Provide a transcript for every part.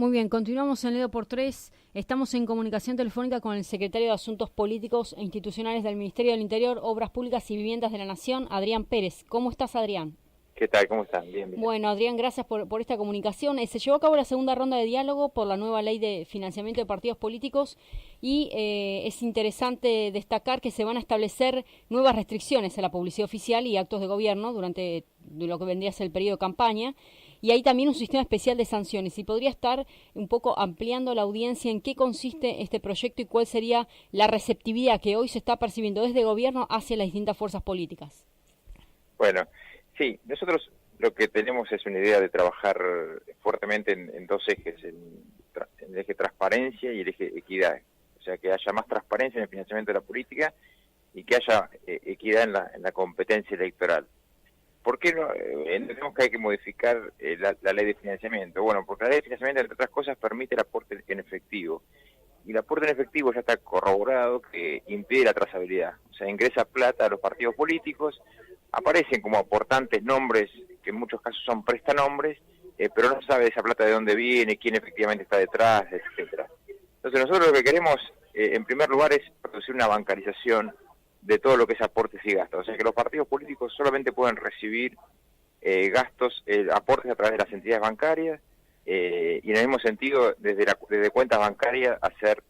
Muy bien, continuamos en Ledo por Tres. Estamos en comunicación telefónica con el secretario de Asuntos Políticos e Institucionales del Ministerio del Interior, Obras Públicas y Viviendas de la Nación, Adrián Pérez. ¿Cómo estás, Adrián? ¿Qué tal? ¿Cómo están? Bien, bien. Bueno, Adrián, gracias por esta comunicación. Se llevó a cabo la segunda ronda de diálogo por la nueva ley de financiamiento de partidos políticos y es interesante destacar que se van a establecer nuevas restricciones a la publicidad oficial y actos de gobierno durante lo que vendría a ser el periodo de campaña. Y hay también un sistema especial de sanciones. Y podría estar un poco ampliando la audiencia en qué consiste este proyecto y cuál sería la receptividad que hoy se está percibiendo desde el gobierno hacia las distintas fuerzas políticas. Bueno, sí, nosotros lo que tenemos es una idea de trabajar fuertemente en dos ejes, en el eje transparencia y el eje equidad. O sea, que haya más transparencia en el financiamiento de la política y que haya equidad en la competencia electoral. ¿Por qué no entendemos que hay que modificar la ley de financiamiento? Bueno, porque la ley de financiamiento, entre otras cosas, permite el aporte en efectivo. Y el aporte en efectivo ya está corroborado que impide la trazabilidad. O sea, ingresa plata a los partidos políticos, aparecen como aportantes nombres que en muchos casos son prestanombres, pero no se sabe esa plata de dónde viene, quién efectivamente está detrás, etcétera. Entonces nosotros lo que queremos, en primer lugar, es producir una bancarización de todo lo que es aportes y gastos. O sea, que los partidos políticos solamente pueden recibir aportes a través de las entidades bancarias y en el mismo sentido, desde cuentas bancarias, hacer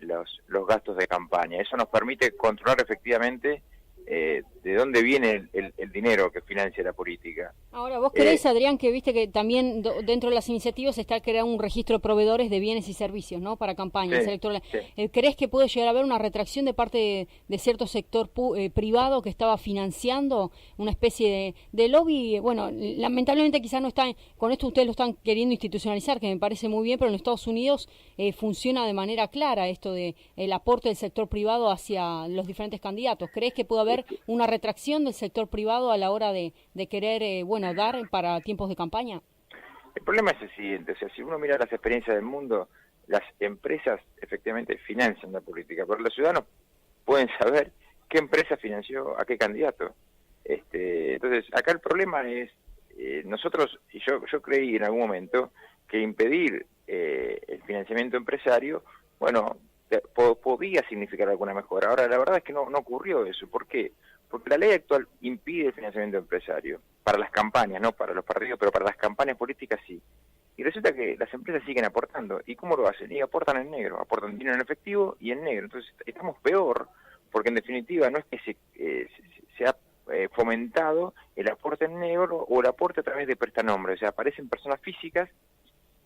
los gastos de campaña. Eso nos permite controlar efectivamente de dónde viene el dinero que financia la política. Ahora, ¿vos creés, Adrián, que viste que también dentro de las iniciativas está creando un registro de proveedores de bienes y servicios, ¿no?, para campañas electorales? Sí. ¿Creés que puede llegar a haber una retracción de parte de cierto sector privado que estaba financiando una especie de lobby? Bueno, lamentablemente quizás no está, con esto ustedes lo están queriendo institucionalizar, que me parece muy bien, pero en Estados Unidos funciona de manera clara esto de el aporte del sector privado hacia los diferentes candidatos. ¿Creés que puede haber una retracción del sector privado a la hora de querer, dar para tiempos de campaña? El problema es el siguiente, o sea, si uno mira las experiencias del mundo, las empresas efectivamente financian la política, pero los ciudadanos pueden saber qué empresa financió a qué candidato. Entonces, acá el problema es, nosotros, y yo creí en algún momento que impedir el financiamiento empresario, bueno, podía significar alguna mejora. Ahora, la verdad es que no ocurrió eso. ¿Por qué? Porque la ley actual impide el financiamiento empresario, para las campañas, no para los partidos, pero para las campañas políticas sí. Y resulta que las empresas siguen aportando. ¿Y cómo lo hacen? Y aportan en negro, aportan dinero en efectivo y en negro. Entonces estamos peor, porque en definitiva no es que se ha fomentado el aporte en negro o el aporte a través de prestanombres. O sea, aparecen personas físicas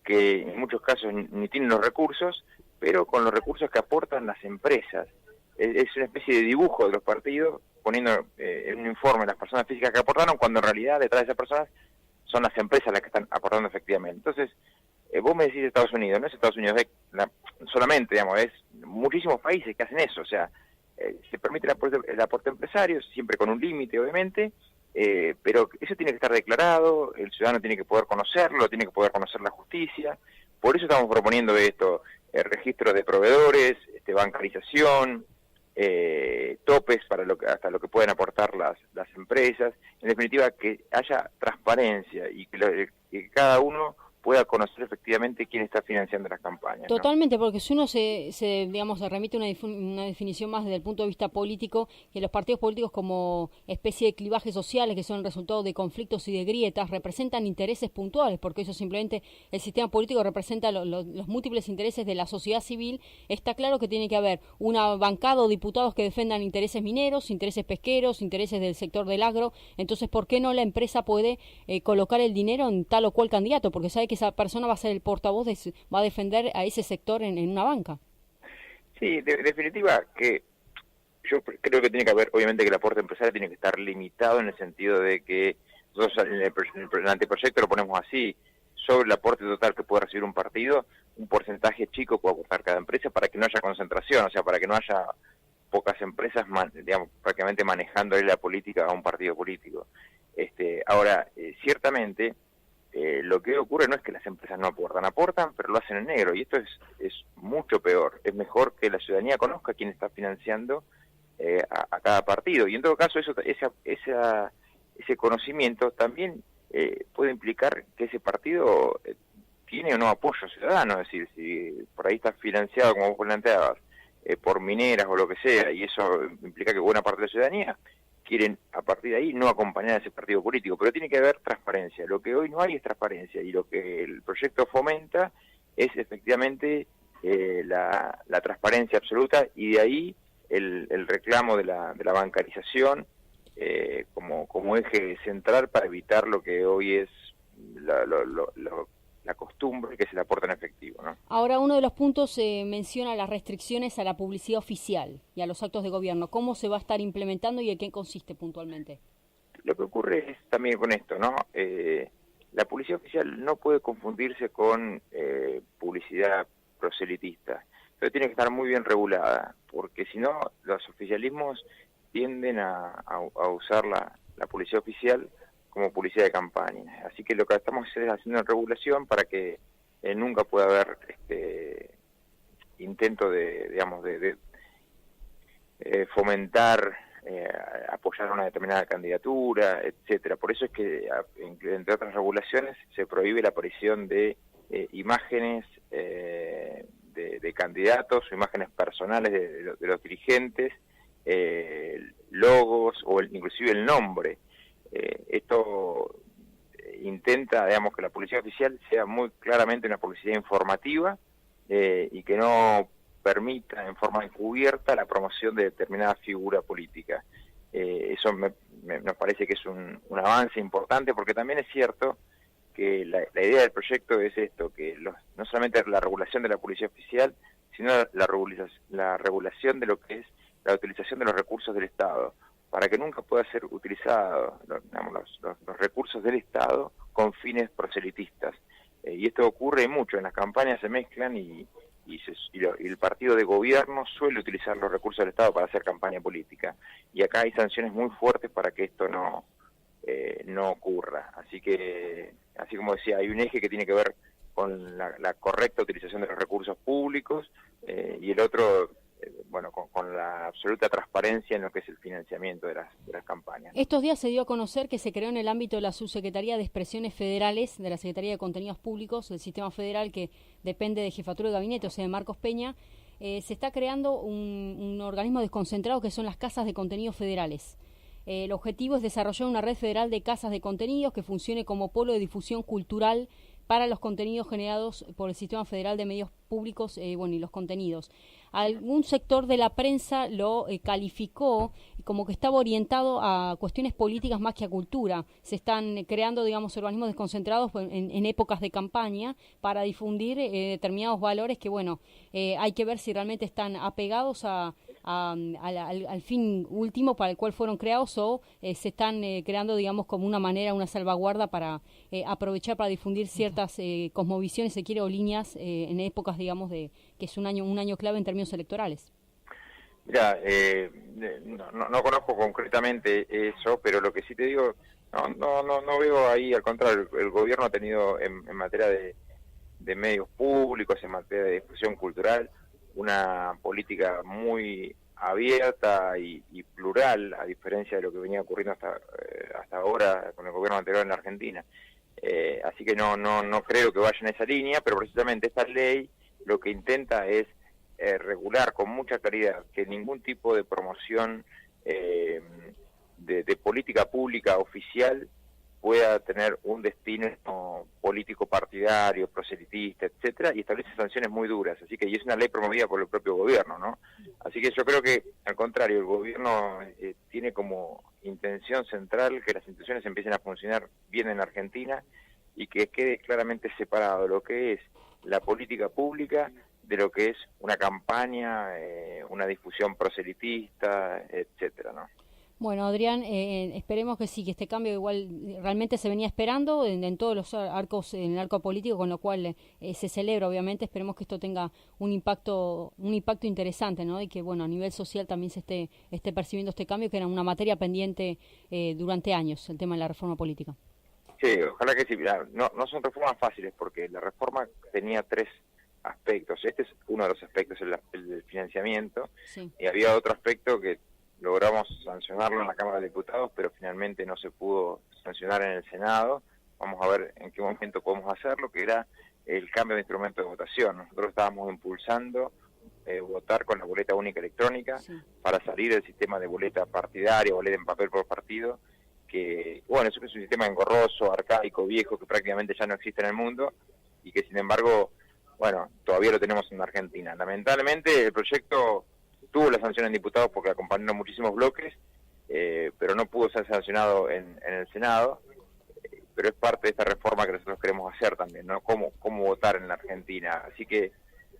que en muchos casos ni tienen los recursos, pero con los recursos que aportan las empresas. Es una especie de dibujo de los partidos, poniendo en un informe las personas físicas que aportaron, cuando en realidad detrás de esas personas son las empresas las que están aportando efectivamente. Entonces, vos me decís Estados Unidos, no es Estados Unidos solamente, digamos, es muchísimos países que hacen eso. O sea, se permite el aporte empresario, siempre con un límite, obviamente, pero eso tiene que estar declarado, el ciudadano tiene que poder conocerlo, tiene que poder conocer la justicia. Por eso estamos proponiendo esto, registro de proveedores, bancarización, topes para hasta lo que pueden aportar las empresas. En definitiva, que haya transparencia y que cada uno pueda conocer efectivamente quién está financiando las campañas, ¿no? Totalmente, porque si uno se remite a una definición más desde el punto de vista político, que los partidos políticos como especie de clivajes sociales que son el resultado de conflictos y de grietas representan intereses puntuales, porque eso simplemente el sistema político representa los múltiples intereses de la sociedad civil. Está claro que tiene que haber una bancada o diputados que defendan intereses mineros, intereses pesqueros, intereses del sector del agro. Entonces, ¿por qué no la empresa puede colocar el dinero en tal o cual candidato? Porque sabe que esa persona va a ser el portavoz, va a defender a ese sector en una banca. Sí, de definitiva, que yo creo que tiene que haber, obviamente que el aporte empresario tiene que estar limitado en el sentido de que nosotros en el anteproyecto lo ponemos así, sobre el aporte total que puede recibir un partido, un porcentaje chico puede aportar cada empresa para que no haya concentración, o sea, para que no haya pocas empresas, digamos, prácticamente manejando la política a un partido político. Ahora, ciertamente, lo que ocurre no es que las empresas no aportan, pero lo hacen en negro, y esto es mucho peor. Es mejor que la ciudadanía conozca quién está financiando a cada partido, y en todo caso ese conocimiento también puede implicar que ese partido tiene o no apoyo ciudadano, es decir, si por ahí está financiado, como vos planteabas, por mineras o lo que sea, y eso implica que buena parte de la ciudadanía quieren a partir de ahí no acompañar a ese partido político, pero tiene que haber transparencia. Lo que hoy no hay es transparencia, y lo que el proyecto fomenta es efectivamente la transparencia absoluta, y de ahí el reclamo de la bancarización como eje central para evitar lo que hoy es la costumbre, que es el aporte en efectivo, ¿no? Ahora, uno de los puntos menciona las restricciones a la publicidad oficial y a los actos de gobierno. ¿Cómo se va a estar implementando y en qué consiste puntualmente? Lo que ocurre es también con esto, ¿no? La publicidad oficial no puede confundirse con publicidad proselitista. Pero tiene que estar muy bien regulada, porque si no, los oficialismos tienden a usar la publicidad oficial como publicidad de campaña. Así que lo que estamos es haciendo regulación para que nunca pueda haber intento de fomentar, apoyar una determinada candidatura, etcétera. Por eso es que, entre otras regulaciones, se prohíbe la aparición de imágenes de candidatos o imágenes personales de los dirigentes, logos o inclusive el nombre. Esto intenta, digamos, que la publicidad oficial sea muy claramente una publicidad informativa y que no permita en forma encubierta la promoción de determinada figura política. Eso nos parece que es un avance importante, porque también es cierto que la idea del proyecto es esto, que no solamente la regulación de la publicidad oficial, sino la regulación de lo que es la utilización de los recursos del Estado, para que nunca pueda ser utilizado los recursos del Estado con fines proselitistas. Y esto ocurre mucho, en las campañas se mezclan y el partido de gobierno suele utilizar los recursos del Estado para hacer campaña política. Y acá hay sanciones muy fuertes para que esto no ocurra. Así que, así como decía, hay un eje que tiene que ver con la correcta utilización de los recursos públicos y el otro, con la absoluta transparencia en lo que es el financiamiento de las campañas. Estos días se dio a conocer que se creó en el ámbito de la Subsecretaría de Expresiones Federales de la Secretaría de Contenidos Públicos, del Sistema Federal, que depende de Jefatura de Gabinete, o sea, de Marcos Peña. Se está creando un organismo desconcentrado que son las casas de contenidos federales. El objetivo es desarrollar una red federal de casas de contenidos que funcione como polo de difusión cultural para los contenidos generados por el Sistema Federal de Medios Públicos y los contenidos. Algún sector de la prensa lo calificó como que estaba orientado a cuestiones políticas más que a cultura. Se están creando, organismos desconcentrados en épocas de campaña para difundir determinados valores que, hay que ver si realmente están apegados al fin último para el cual fueron creados, o se están creando, como una manera, una salvaguarda para aprovechar para difundir ciertas cosmovisiones, se quiere, o líneas en épocas, que es un año clave en términos electorales. Mira, no conozco concretamente eso, pero lo que sí te digo, no veo ahí, al contrario, el gobierno ha tenido en materia de medios públicos, en materia de difusión cultural, una política muy abierta y plural, a diferencia de lo que venía ocurriendo hasta ahora con el gobierno anterior en la Argentina. Así que no creo que vaya en esa línea, pero precisamente esta ley lo que intenta es regular con mucha claridad que ningún tipo de promoción de política pública oficial pueda tener un destino político partidario, proselitista, etcétera, y establece sanciones muy duras. Así que, y es una ley promovida por el propio gobierno, ¿no? Así que yo creo que, al contrario, el gobierno tiene como intención central que las instituciones empiecen a funcionar bien en Argentina y que quede claramente separado lo que es la política pública de lo que es una campaña, una difusión proselitista, etcétera, ¿no? Bueno, Adrián, esperemos que sí, que este cambio igual realmente se venía esperando en todos los arcos, en el arco político, con lo cual se celebra, obviamente. Esperemos que esto tenga un impacto interesante, ¿no? Y que, a nivel social también se esté percibiendo este cambio, que era una materia pendiente durante años, el tema de la reforma política. Sí, ojalá que sí. No son reformas fáciles, porque la reforma tenía 3 aspectos. Este es uno de los aspectos, el del financiamiento, sí. Y había otro aspecto que logramos sancionarlo en la Cámara de Diputados, pero finalmente no se pudo sancionar en el Senado. Vamos a ver en qué momento podemos hacerlo, que era el cambio de instrumento de votación. Nosotros estábamos impulsando votar con la boleta única electrónica Sí. para salir del sistema de boleta partidaria, boleta en papel por partido, que, bueno, eso es un sistema engorroso, arcaico, viejo, que prácticamente ya no existe en el mundo y que, sin embargo, bueno, todavía lo tenemos en Argentina. Lamentablemente, el proyecto tuvo la sanción en diputados porque acompañaron muchísimos bloques, pero no pudo ser sancionado en el Senado, pero es parte de esta reforma que nosotros queremos hacer también, ¿no? Cómo votar en la Argentina. Así que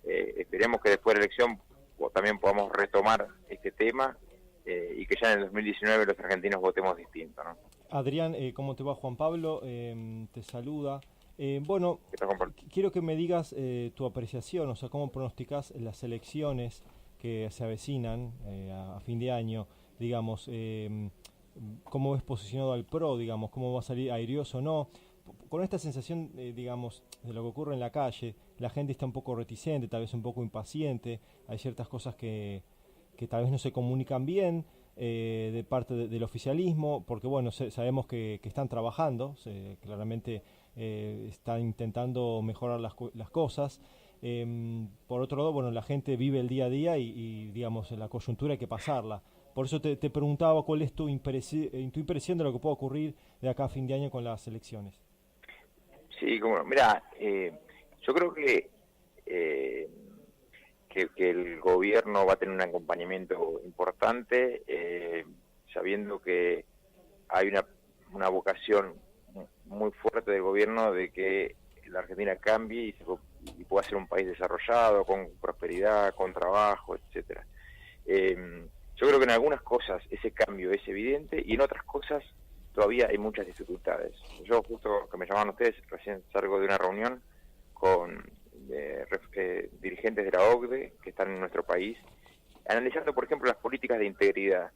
esperemos que después de la elección también podamos retomar este tema y que ya en el 2019 los argentinos votemos distinto, ¿no? Adrián, ¿cómo te va? Juan Pablo te saluda. Bueno, quiero que me digas tu apreciación, o sea, cómo pronosticás las elecciones que se avecinan a fin de año, digamos, cómo ves posicionado al PRO, digamos, cómo va a salir airioso o no. Con esta sensación, digamos, de lo que ocurre en la calle, la gente está un poco reticente, tal vez un poco impaciente, hay ciertas cosas que tal vez no se comunican bien de parte del oficialismo, porque bueno, sabemos que están trabajando, claramente están intentando mejorar las cosas. Por otro lado, bueno, la gente vive el día a día y digamos, la coyuntura hay que pasarla. Por eso te preguntaba cuál es tu impresión de lo que puede ocurrir de acá a fin de año con las elecciones. Sí, como, mira, yo creo que el gobierno va a tener un acompañamiento importante, sabiendo que hay una vocación muy fuerte del gobierno de que la Argentina cambie y pueda ser un país desarrollado, con prosperidad, con trabajo, etcétera. Yo creo que en algunas cosas ese cambio es evidente y en otras cosas todavía hay muchas dificultades. Yo justo que me llamaban ustedes, recién salgo de una reunión con dirigentes de la OCDE que están en nuestro país, analizando, por ejemplo, las políticas de integridad.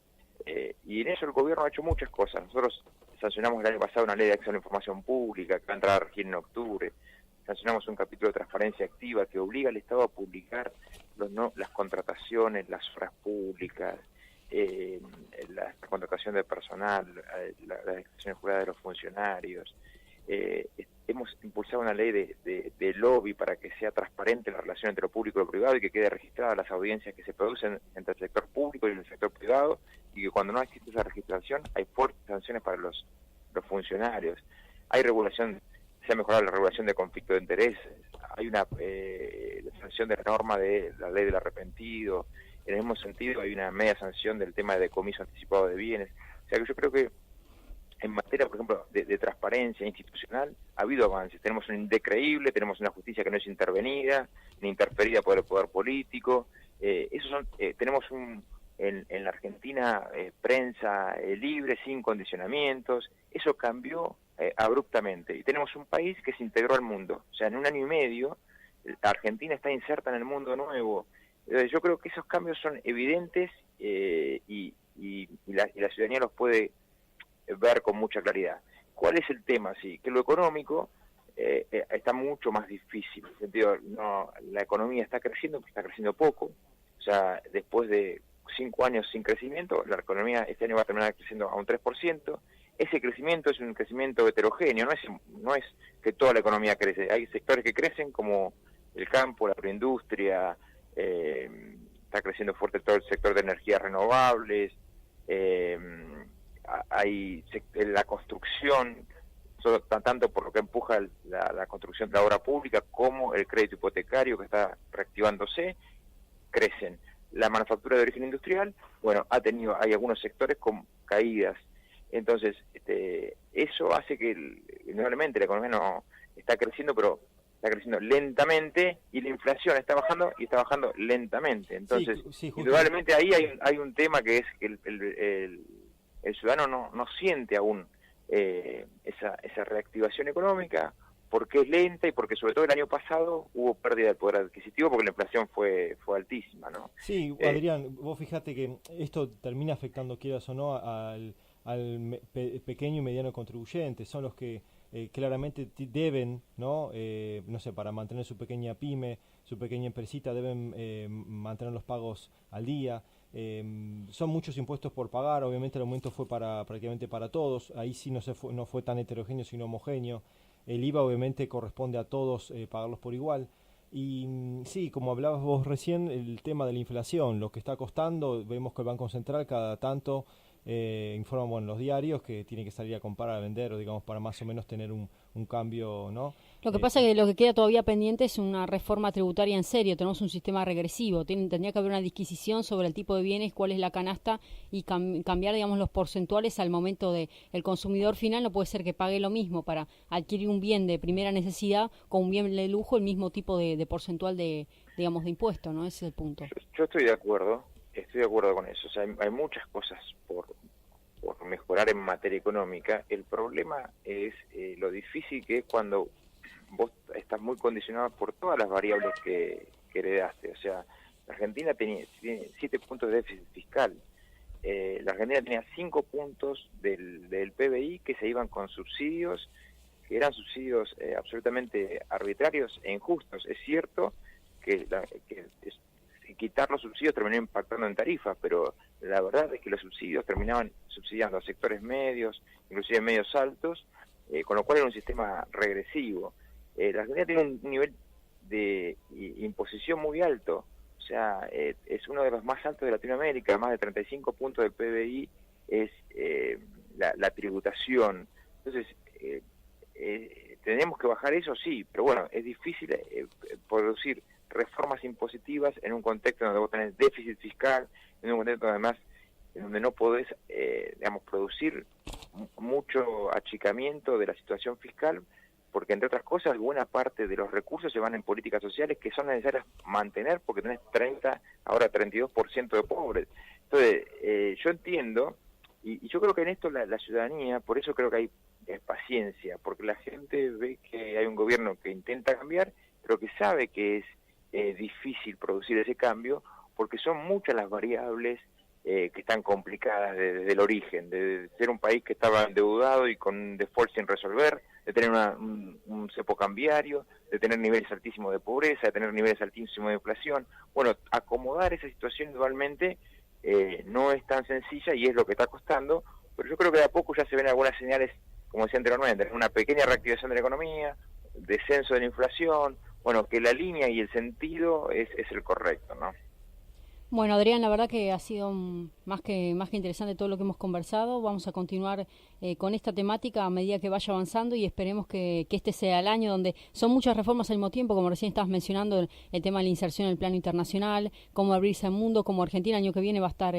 Y en eso el gobierno ha hecho muchas cosas. Nosotros sancionamos el año pasado una ley de acceso a la información pública que va a entrar a regir en octubre. Sancionamos un capítulo de transparencia activa que obliga al Estado a publicar las contrataciones, las obras públicas, la contratación de personal, la declaración jurada de los funcionarios. Hemos impulsado una ley de lobby para que sea transparente la relación entre lo público y lo privado y que quede registrada las audiencias que se producen entre el sector público y el sector privado, y que cuando no existe esa registración hay fuertes sanciones para los funcionarios. Hay regulación, se ha mejorado la regulación de conflicto de intereses, hay la sanción de la norma de la ley del arrepentido. En el mismo sentido hay una media sanción del tema de decomiso anticipado de bienes. O sea que yo creo que en materia, por ejemplo, de transparencia institucional, ha habido avances. Tenemos un INDEC creíble, tenemos una justicia que no es intervenida, ni interferida por el poder político. Tenemos en la Argentina prensa libre, sin condicionamientos. Eso cambió abruptamente. Y tenemos un país que se integró al mundo. O sea, en un año y medio, Argentina está inserta en el mundo nuevo. Yo creo que esos cambios son evidentes y la ciudadanía los puede ver con mucha claridad. ¿Cuál es el tema? Sí, que lo económico está mucho más difícil. En el sentido, no, la economía está creciendo, pero está creciendo poco. O sea, después de 5 años sin crecimiento, la economía este año va a terminar creciendo a un 3%. Ese crecimiento es un crecimiento heterogéneo, no es que toda la economía crece. Hay sectores que crecen como el campo, la agroindustria, está creciendo fuerte todo el sector de energías renovables, hay la construcción, tanto por lo que empuja la construcción de la obra pública como el crédito hipotecario que está reactivándose, crecen. La manufactura de origen industrial, bueno, hay algunos sectores con caídas. Entonces, eso hace que indudablemente la economía no está creciendo, pero está creciendo lentamente, y la inflación está bajando y está bajando lentamente. Entonces, sí, indudablemente ahí hay un tema que es que el ciudadano no siente aún esa reactivación económica, porque es lenta y porque sobre todo el año pasado hubo pérdida de poder adquisitivo porque la inflación fue altísima, ¿no? Sí, Adrián, vos fíjate que esto termina afectando, quieras o no, al pequeño y mediano contribuyente. Son los que claramente deben, ¿no? No sé, para mantener su pequeña pyme, su pequeña empresita, deben mantener los pagos al día. Son muchos impuestos por pagar. Obviamente el aumento fue prácticamente para todos. Ahí sí no fue tan heterogéneo sino homogéneo. el IVA obviamente corresponde a todos pagarlos por igual. Y sí, como hablabas vos recién, el tema de la inflación, lo que está costando, vemos que el Banco Central cada tanto informa, bueno, en los diarios que tiene que salir a comprar, a vender, o digamos, para más o menos tener un cambio, ¿no? Lo que pasa es que lo que queda todavía pendiente es una reforma tributaria en serio. Tenemos un sistema regresivo. Tendría que haber una disquisición sobre el tipo de bienes, cuál es la canasta y cambiar, digamos, los porcentuales al momento de el consumidor final. No puede ser que pague lo mismo para adquirir un bien de primera necesidad con un bien de lujo, el mismo tipo de porcentual de, digamos, de impuesto, ¿no? Ese es el punto. Yo estoy de acuerdo con eso. O sea, hay muchas cosas por mejorar en materia económica. El problema es lo difícil que es cuando vos estás muy condicionado por todas las variables que heredaste. O sea, la Argentina tiene 7 puntos de déficit fiscal. La Argentina tenía 5 puntos del PBI que se iban con subsidios, que eran subsidios absolutamente arbitrarios e injustos. Es cierto que quitar los subsidios terminó impactando en tarifas, pero la verdad es que los subsidios terminaban subsidiando a sectores medios, inclusive medios altos, con lo cual era un sistema regresivo. La Argentina tiene un nivel de imposición muy alto, o sea, es uno de los más altos de Latinoamérica, más de 35 puntos del PBI es la tributación. Entonces, tenemos que bajar eso, sí, pero bueno, es difícil producir reformas impositivas en un contexto donde vos tenés déficit fiscal, en un contexto además en donde no podés, digamos, producir mucho achicamiento de la situación fiscal, porque entre otras cosas buena parte de los recursos se van en políticas sociales que son necesarias mantener porque tenés ahora 32% de pobres. Entonces, yo entiendo, y yo creo que en esto la ciudadanía, por eso creo que hay paciencia, porque la gente ve que hay un gobierno que intenta cambiar, pero que sabe que es difícil producir ese cambio, porque son muchas las variables que están complicadas desde el origen, de ser un país que estaba endeudado y con default sin resolver, de tener un cepo cambiario, de tener niveles altísimos de pobreza, de tener niveles altísimos de inflación. Bueno, acomodar esa situación igualmente no es tan sencilla y es lo que está costando, pero yo creo que de a poco ya se ven algunas señales, como decía anteriormente, una pequeña reactivación de la economía, descenso de la inflación, bueno, que la línea y el sentido es el correcto, ¿no? Bueno, Adrián, la verdad que ha sido más que interesante todo lo que hemos conversado. Vamos a continuar con esta temática a medida que vaya avanzando y esperemos que este sea el año donde son muchas reformas al mismo tiempo, como recién estabas mencionando, el tema de la inserción en el plano internacional, cómo abrirse al mundo, como Argentina el año que viene va a estar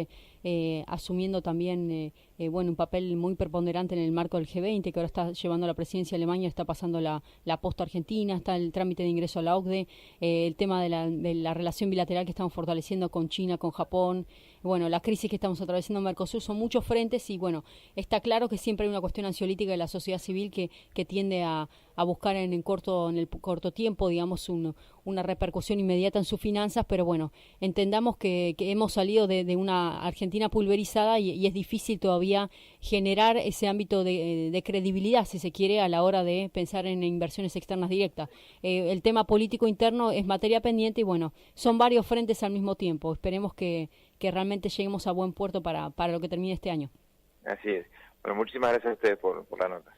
asumiendo también bueno, un papel muy preponderante en el marco del G20, que ahora está llevando la presidencia de Alemania, está pasando la posta Argentina, está el trámite de ingreso a la OCDE, el tema de la relación bilateral que estamos fortaleciendo con China, con Japón, bueno, la crisis que estamos atravesando en Mercosur, son muchos frentes y bueno, está claro que siempre hay una cuestión ansiolítica de la sociedad civil que tiende a buscar en el corto tiempo, digamos, una repercusión inmediata en sus finanzas, pero bueno, entendamos que hemos salido de una Argentina pulverizada y es difícil todavía generar ese ámbito de credibilidad, si se quiere, a la hora de pensar en inversiones externas directas. El tema político interno es materia pendiente y bueno, son varios frentes al mismo tiempo. Esperemos que realmente lleguemos a buen puerto para lo que termine este año. Así es. Bueno, muchísimas gracias a ustedes por la nota.